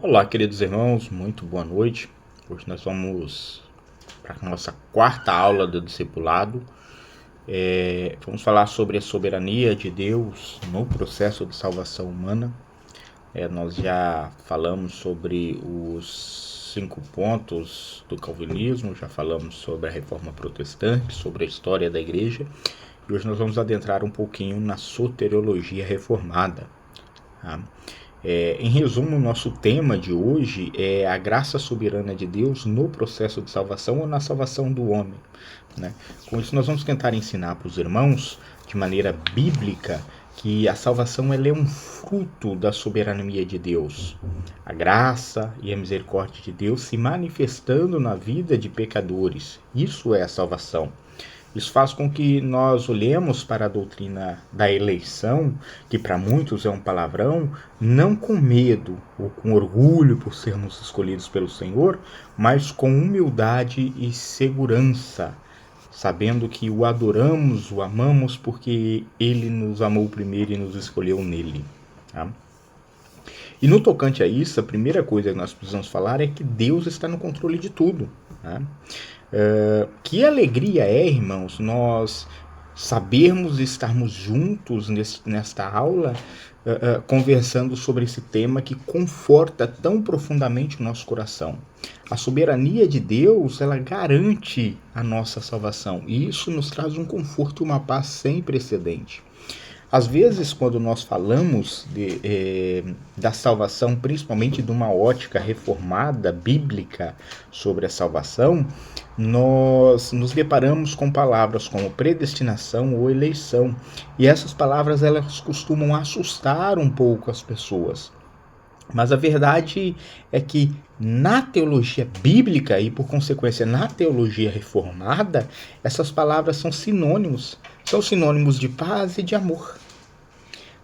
Olá, queridos irmãos, muito boa noite. Hoje nós vamos para a nossa quarta aula do discipulado. Vamos falar sobre a soberania de Deus no processo de salvação humana. Nós já falamos sobre os 5 pontos do calvinismo, já falamos sobre a reforma protestante, sobre a história da igreja. E hoje nós vamos adentrar um pouquinho na soteriologia reformada. Tá? Em resumo, o nosso tema de hoje é a graça soberana de Deus no processo de salvação ou na salvação do homem, né? Com isso, nós vamos tentar ensinar para os irmãos, de maneira bíblica, que a salvação ela é um fruto da soberania de Deus. A graça e a misericórdia de Deus se manifestando na vida de pecadores. Isso é a salvação. Isso faz com que nós olhemos para a doutrina da eleição, que para muitos é um palavrão, não com medo ou com orgulho por sermos escolhidos pelo Senhor, mas com humildade e segurança, sabendo que o adoramos, o amamos porque Ele nos amou primeiro e nos escolheu nele. Tá? E no tocante a isso, a primeira coisa que nós precisamos falar é que Deus está no controle de tudo. Tá? Que alegria é, irmãos, nós sabermos estarmos juntos nesta aula, conversando sobre esse tema que conforta tão profundamente o nosso coração. A soberania de Deus, ela garante a nossa salvação, e isso nos traz um conforto e uma paz sem precedente. Às vezes, quando nós falamos da salvação, principalmente de uma ótica reformada, bíblica, sobre a salvação, nós nos deparamos com palavras como predestinação ou eleição. E essas palavras elas costumam assustar um pouco as pessoas. Mas a verdade é que na teologia bíblica e, por consequência, na teologia reformada, essas palavras são sinônimos de paz e de amor.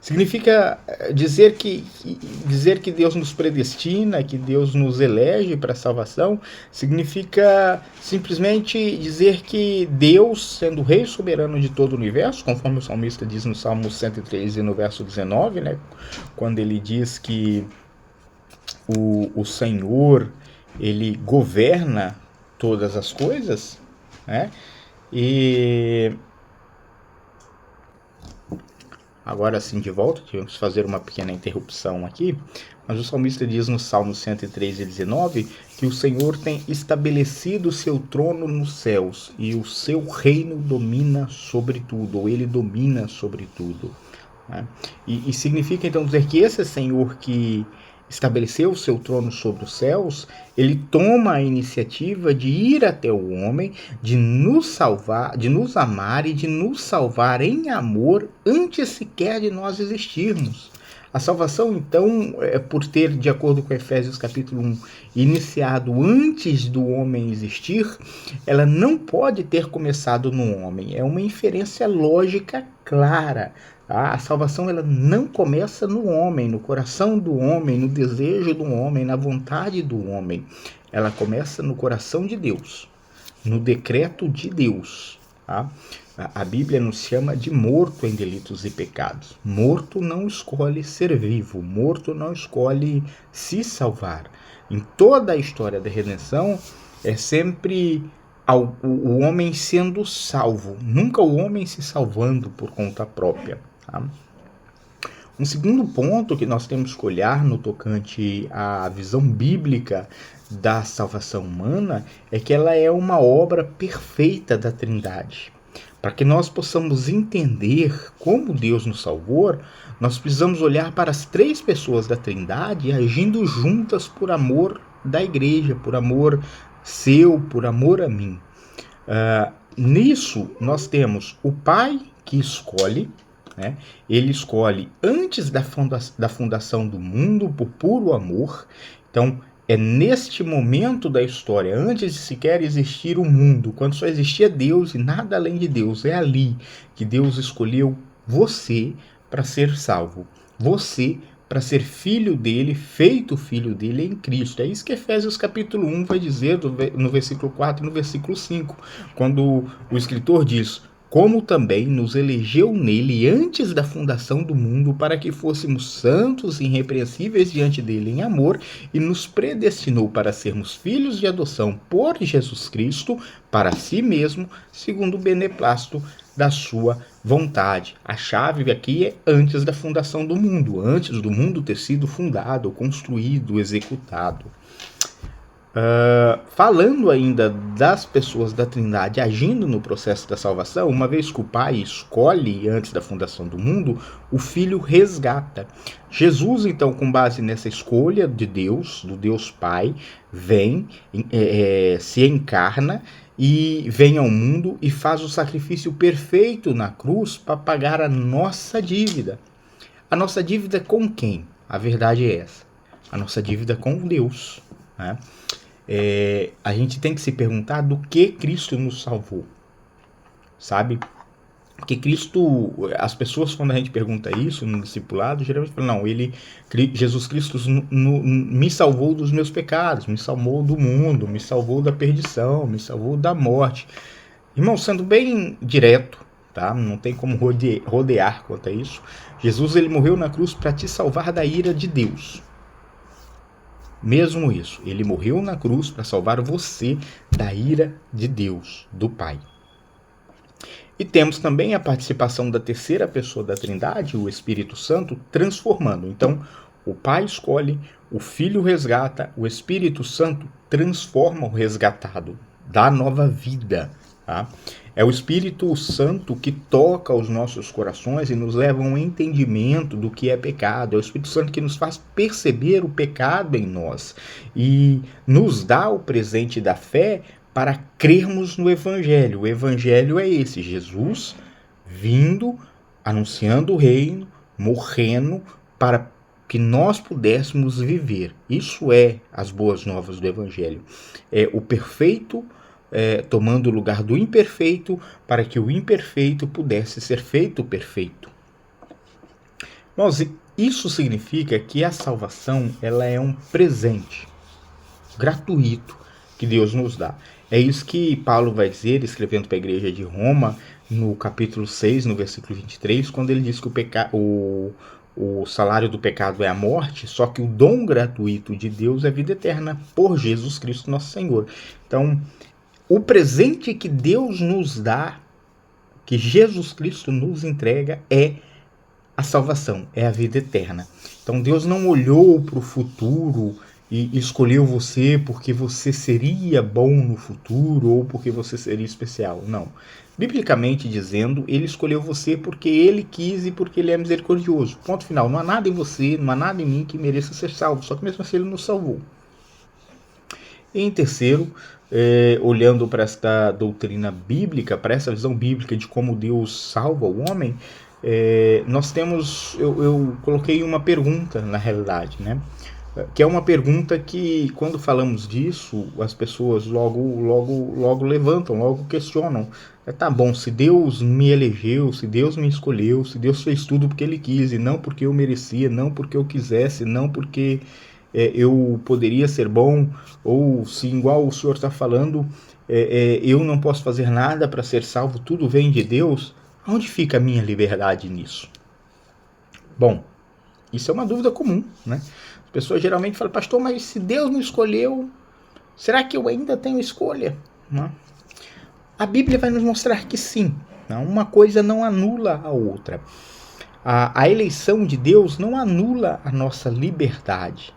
Significa dizer que Deus nos predestina, que Deus nos elege para a salvação, significa simplesmente dizer que Deus, sendo o Rei soberano de todo o universo, conforme o salmista diz no Salmo 103 e no verso 19, né, quando ele diz que o Senhor, ele governa todas as coisas, né? E agora sim, de volta, tivemos que fazer uma pequena interrupção aqui, mas o salmista diz no Salmo 103 e 19 que o Senhor tem estabelecido o seu trono nos céus e o seu reino domina sobre tudo, ou ele domina sobre tudo. Né? E significa então dizer que esse Senhor que estabeleceu o seu trono sobre os céus, ele toma a iniciativa de ir até o homem, de nos salvar, de nos amar e de nos salvar em amor antes sequer de nós existirmos. A salvação, então, por ter, de acordo com Efésios capítulo 1, iniciado antes do homem existir, ela não pode ter começado no homem. É uma inferência lógica clara. A salvação ela não começa no homem, no coração do homem, no desejo do homem, na vontade do homem. Ela começa no coração de Deus, no decreto de Deus. Tá? A Bíblia nos chama de morto em delitos e pecados. Morto não escolhe ser vivo, morto não escolhe se salvar. Em toda a história da redenção, é sempre o homem sendo salvo, nunca o homem se salvando por conta própria. Tá? Um segundo ponto que nós temos que olhar no tocante à visão bíblica da salvação humana é que ela é uma obra perfeita da Trindade. Para que nós possamos entender como Deus nos salvou, nós precisamos olhar para as 3 pessoas da Trindade agindo juntas por amor da igreja, por amor seu, por amor a mim. Nisso, nós temos o Pai que escolhe, né? Ele escolhe antes da fundação do mundo por puro amor. Então, é neste momento da história, antes de sequer existir o mundo, quando só existia Deus e nada além de Deus, é ali que Deus escolheu você para ser salvo. Você para ser filho dele, feito filho dele em Cristo. É isso que Efésios capítulo 1 vai dizer no versículo 4 e no versículo 5, quando o escritor diz: como também nos elegeu nele antes da fundação do mundo, para que fôssemos santos e irrepreensíveis diante dele em amor, e nos predestinou para sermos filhos de adoção por Jesus Cristo, para si mesmo, segundo o beneplácito da sua vontade. A chave aqui é antes da fundação do mundo, antes do mundo ter sido fundado, construído, executado. Falando ainda das pessoas da Trindade agindo no processo da salvação, uma vez que o Pai escolhe antes da fundação do mundo, o Filho resgata. Jesus, então, com base nessa escolha de Deus, do Deus Pai, vem, se encarna e vem ao mundo e faz o sacrifício perfeito na cruz para pagar a nossa dívida. A nossa dívida com quem? A verdade é essa. A nossa dívida com Deus, né? A gente tem que se perguntar do que Cristo nos salvou, sabe? Porque Cristo, as pessoas, quando a gente pergunta isso no discipulado, geralmente falam, não, Jesus Cristo me salvou dos meus pecados, me salvou do mundo, me salvou da perdição, me salvou da morte. Irmão, sendo bem direto, tá? Não tem como rodear quanto a isso. Jesus, ele morreu na cruz para te salvar da ira de Deus. Mesmo isso, ele morreu na cruz para salvar você da ira de Deus, do Pai. E temos também a participação da terceira pessoa da Trindade, o Espírito Santo, transformando. Então, o Pai escolhe, o Filho resgata, o Espírito Santo transforma o resgatado, dá nova vida. Tá? É o Espírito Santo que toca os nossos corações e nos leva a um entendimento do que é pecado. É o Espírito Santo que nos faz perceber o pecado em nós e nos dá o presente da fé para crermos no Evangelho. O Evangelho é esse, Jesus vindo, anunciando o reino, morrendo para que nós pudéssemos viver. Isso é as boas novas do Evangelho. É o perfeito tomando o lugar do imperfeito para que o imperfeito pudesse ser feito perfeito. Mas isso significa que a salvação ela é um presente gratuito que Deus nos dá. É isso que Paulo vai dizer, escrevendo para a igreja de Roma, no capítulo 6, no versículo 23, quando ele diz que o salário do pecado é a morte, só que o dom gratuito de Deus é a vida eterna por Jesus Cristo nosso Senhor. Então, o presente que Deus nos dá, que Jesus Cristo nos entrega, é a salvação, é a vida eterna. Então Deus não olhou para o futuro e escolheu você porque você seria bom no futuro ou porque você seria especial. Não. Biblicamente dizendo, ele escolheu você porque ele quis e porque ele é misericordioso. Ponto final. Não há nada em você, não há nada em mim que mereça ser salvo. Só que mesmo assim ele nos salvou. E em terceiro, olhando para esta doutrina bíblica, para essa visão bíblica de como Deus salva o homem, nós temos, eu coloquei uma pergunta na realidade, né? Que é uma pergunta que, quando falamos disso, as pessoas logo levantam, logo questionam. Tá bom, se Deus me elegeu, se Deus me escolheu, se Deus fez tudo porque Ele quis, e não porque eu merecia, não porque eu quisesse, não porque eu poderia ser bom, ou se igual o senhor está falando, eu não posso fazer nada para ser salvo, tudo vem de Deus, onde fica a minha liberdade nisso? Bom, isso é uma dúvida comum, né? As pessoas geralmente falam, pastor, mas se Deus me escolheu, será que eu ainda tenho escolha? Não? A Bíblia vai nos mostrar que sim, não? Uma coisa não anula a outra. A eleição de Deus não anula a nossa liberdade.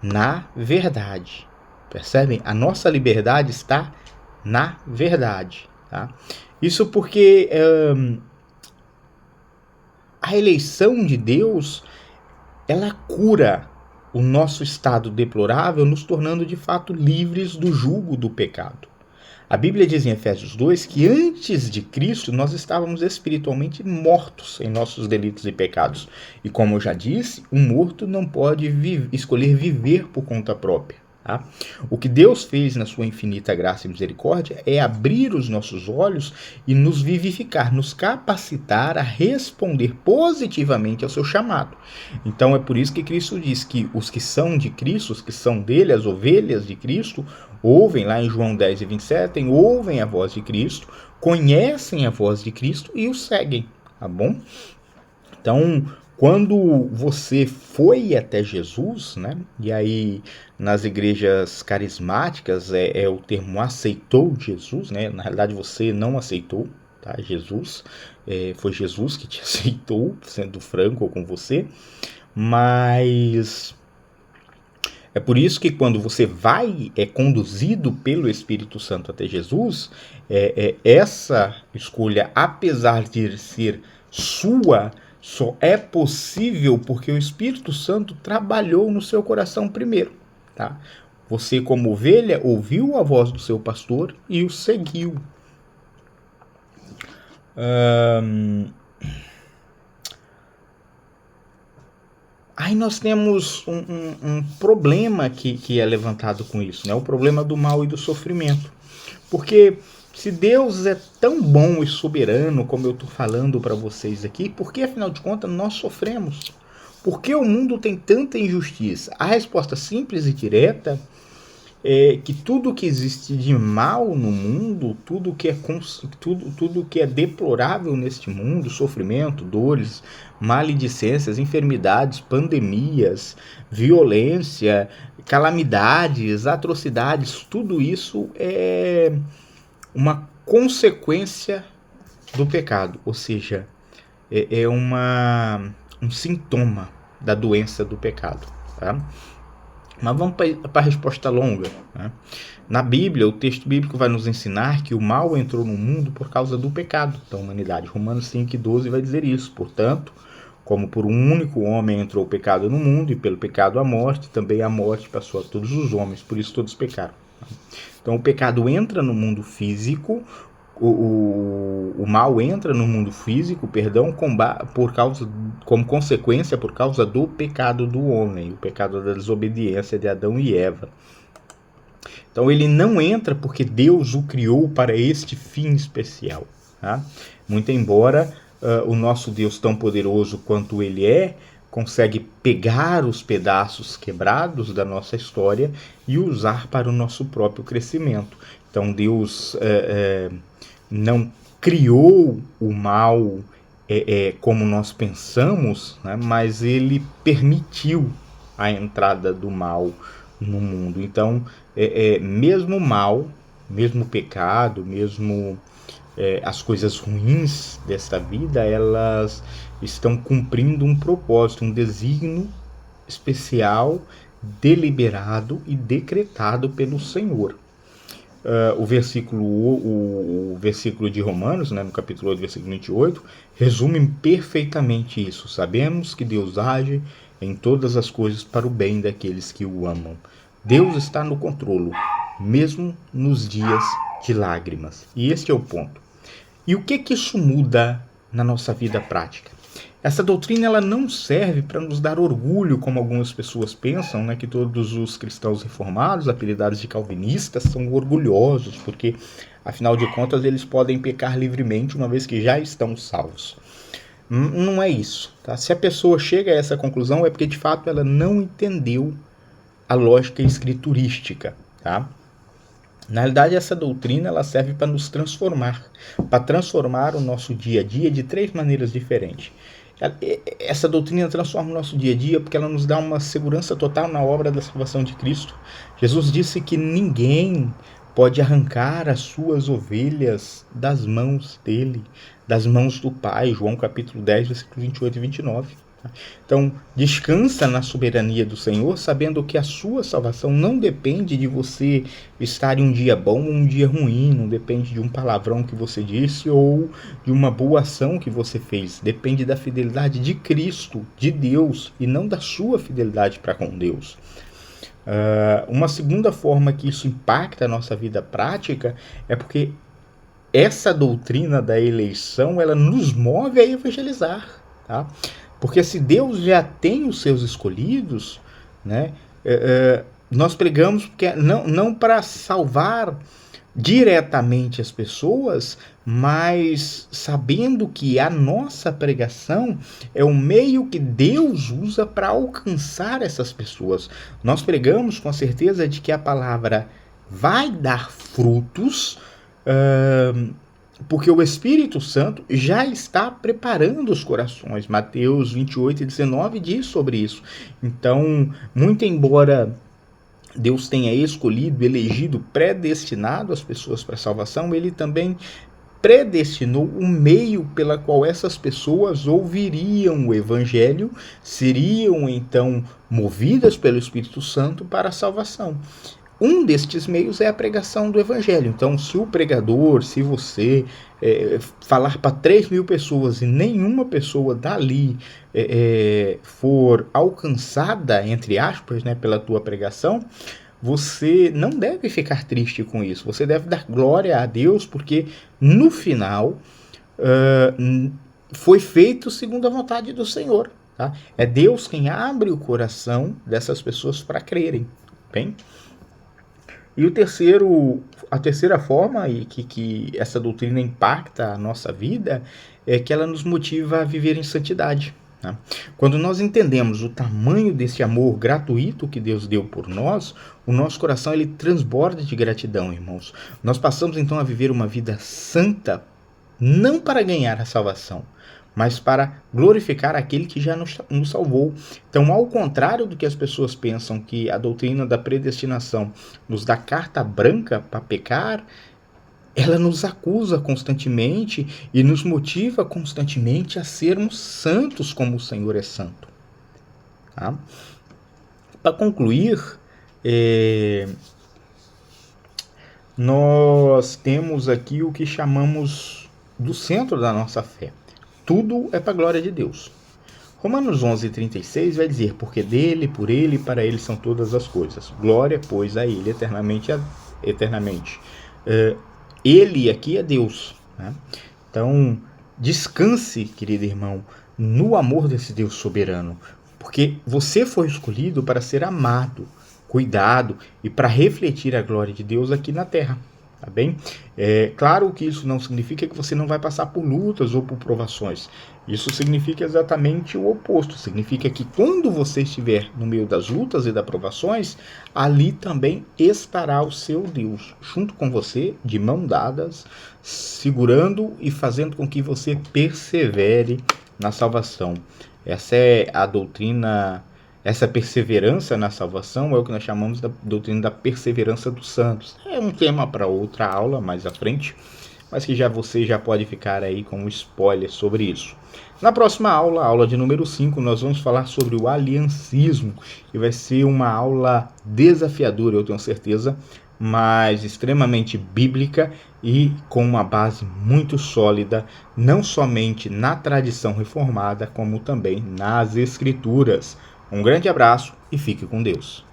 Na verdade, percebem? A nossa liberdade está na verdade. Tá? Isso porque a eleição de Deus, ela cura o nosso estado deplorável, nos tornando de fato livres do jugo do pecado. A Bíblia diz em Efésios 2 que antes de Cristo nós estávamos espiritualmente mortos em nossos delitos e pecados. E como eu já disse, um morto não pode escolher viver por conta própria. Tá? O que Deus fez na sua infinita graça e misericórdia é abrir os nossos olhos e nos vivificar, nos capacitar a responder positivamente ao seu chamado. Então é por isso que Cristo diz que os que são de Cristo, os que são dele, as ovelhas de Cristo, ouvem lá em João 10:27, ouvem a voz de Cristo, conhecem a voz de Cristo e o seguem, tá bom? Então, quando você foi até Jesus, né? E aí nas igrejas carismáticas o termo aceitou Jesus, né? Na realidade você não aceitou, tá? Jesus, foi Jesus que te aceitou, sendo franco com você, mas é por isso que quando você é conduzido pelo Espírito Santo até Jesus, essa escolha, apesar de ser sua, só é possível porque o Espírito Santo trabalhou no seu coração primeiro, tá? Você, como ovelha, ouviu a voz do seu pastor e o seguiu. Aí nós temos um problema que é levantado com isso, né? O problema do mal e do sofrimento. Porque se Deus é tão bom e soberano, como eu estou falando para vocês aqui, por que, afinal de contas, nós sofremos? Por que o mundo tem tanta injustiça? A resposta simples e direta é que tudo que existe de mal no mundo, tudo que é deplorável neste mundo, sofrimento, dores, maledicências, enfermidades, pandemias, violência, calamidades, atrocidades, tudo isso é uma consequência do pecado, ou seja, é um sintoma da doença do pecado, tá? Mas vamos para a resposta longa, né? Na Bíblia, o texto bíblico vai nos ensinar que o mal entrou no mundo por causa do pecado da humanidade. Romanos 5:12 vai dizer isso. Portanto, como por um único homem entrou o pecado no mundo, e pelo pecado a morte, também a morte passou a todos os homens, por isso todos pecaram. Então o pecado entra no mundo físico, o mal entra no mundo físico, como consequência por causa do pecado do homem, o pecado da desobediência de Adão e Eva. Então ele não entra porque Deus o criou para este fim especial, tá? Muito embora o nosso Deus, tão poderoso quanto ele consegue pegar os pedaços quebrados da nossa história e usar para o nosso próprio crescimento. Então Deus não criou o mal como nós pensamos, né? Mas ele permitiu a entrada do mal no mundo. Então, mesmo o mal, mesmo o pecado, mesmo as coisas ruins desta vida, elas estão cumprindo um propósito, um desígnio especial, deliberado e decretado pelo Senhor. O versículo de Romanos, né, no capítulo 8, versículo 28, resume perfeitamente isso. Sabemos que Deus age em todas as coisas para o bem daqueles que o amam. Deus está no controle, mesmo nos dias de lágrimas. E este é o ponto. E o que isso muda na nossa vida prática? Essa doutrina ela não serve para nos dar orgulho, como algumas pessoas pensam, né, que todos os cristãos reformados, apelidados de calvinistas, são orgulhosos, porque, afinal de contas, eles podem pecar livremente uma vez que já estão salvos. Não é isso, tá? Se a pessoa chega a essa conclusão, é porque, de fato, ela não entendeu a lógica escriturística, tá? Na realidade, essa doutrina ela serve para nos transformar, para transformar o nosso dia a dia de 3 maneiras diferentes. Essa doutrina transforma o nosso dia a dia porque ela nos dá uma segurança total na obra da salvação de Cristo. Jesus disse que ninguém pode arrancar as suas ovelhas das mãos dele, das mãos do Pai. João capítulo 10, versículos 28 e 29. Então, descansa na soberania do Senhor, sabendo que a sua salvação não depende de você estar em um dia bom ou um dia ruim, não depende de um palavrão que você disse ou de uma boa ação que você fez. Depende da fidelidade de Cristo, de Deus, e não da sua fidelidade para com Deus. Uma segunda forma que isso impacta a nossa vida prática é porque essa doutrina da eleição, ela nos move a evangelizar, tá? Porque se Deus já tem os seus escolhidos, né, nós pregamos porque não para salvar diretamente as pessoas, mas sabendo que a nossa pregação é o meio que Deus usa para alcançar essas pessoas. Nós pregamos com a certeza de que a palavra vai dar frutos, porque o Espírito Santo já está preparando os corações. Mateus 28:19 diz sobre isso. Então, muito embora Deus tenha escolhido, elegido, predestinado as pessoas para a salvação, ele também predestinou o meio pela qual essas pessoas ouviriam o Evangelho, seriam então movidas pelo Espírito Santo para a salvação. Um destes meios é a pregação do Evangelho. Então, se o pregador, se você falar para 3.000 pessoas e nenhuma pessoa dali for alcançada, entre aspas, né, pela tua pregação, você não deve ficar triste com isso. Você deve dar glória a Deus, porque no final foi feito segundo a vontade do Senhor. Tá? É Deus quem abre o coração dessas pessoas para crerem. Bem? E a terceira forma que essa doutrina impacta a nossa vida é que ela nos motiva a viver em santidade. Né? Quando nós entendemos o tamanho desse amor gratuito que Deus deu por nós, o nosso coração ele transborda de gratidão, irmãos. Nós passamos então a viver uma vida santa, não para ganhar a salvação, mas para glorificar aquele que já nos salvou. Então, ao contrário do que as pessoas pensam, que a doutrina da predestinação nos dá carta branca para pecar, ela nos acusa constantemente e nos motiva constantemente a sermos santos como o Senhor é santo. Tá? Para concluir, nós temos aqui o que chamamos do centro da nossa fé. Tudo é para a glória de Deus. Romanos 11:36 vai dizer, porque dele, por ele e para ele são todas as coisas. Glória, pois, a ele eternamente. Ele aqui é Deus. Né? Então, descanse, querido irmão, no amor desse Deus soberano. Porque você foi escolhido para ser amado, cuidado e para refletir a glória de Deus aqui na terra. Tá bem? Claro que isso não significa que você não vai passar por lutas ou por provações. Isso significa exatamente o oposto. Significa que quando você estiver no meio das lutas e das provações, ali também estará o seu Deus, junto com você, de mãos dadas, segurando e fazendo com que você persevere na salvação. Essa é a doutrina. Essa perseverança na salvação é o que nós chamamos da doutrina da perseverança dos santos. É um tema para outra aula mais à frente, mas que você já pode ficar aí com um spoiler sobre isso. Na próxima aula, a aula de número 5, nós vamos falar sobre o aliancismo, e vai ser uma aula desafiadora, eu tenho certeza, mas extremamente bíblica e com uma base muito sólida, não somente na tradição reformada, como também nas escrituras. Um grande abraço e fique com Deus.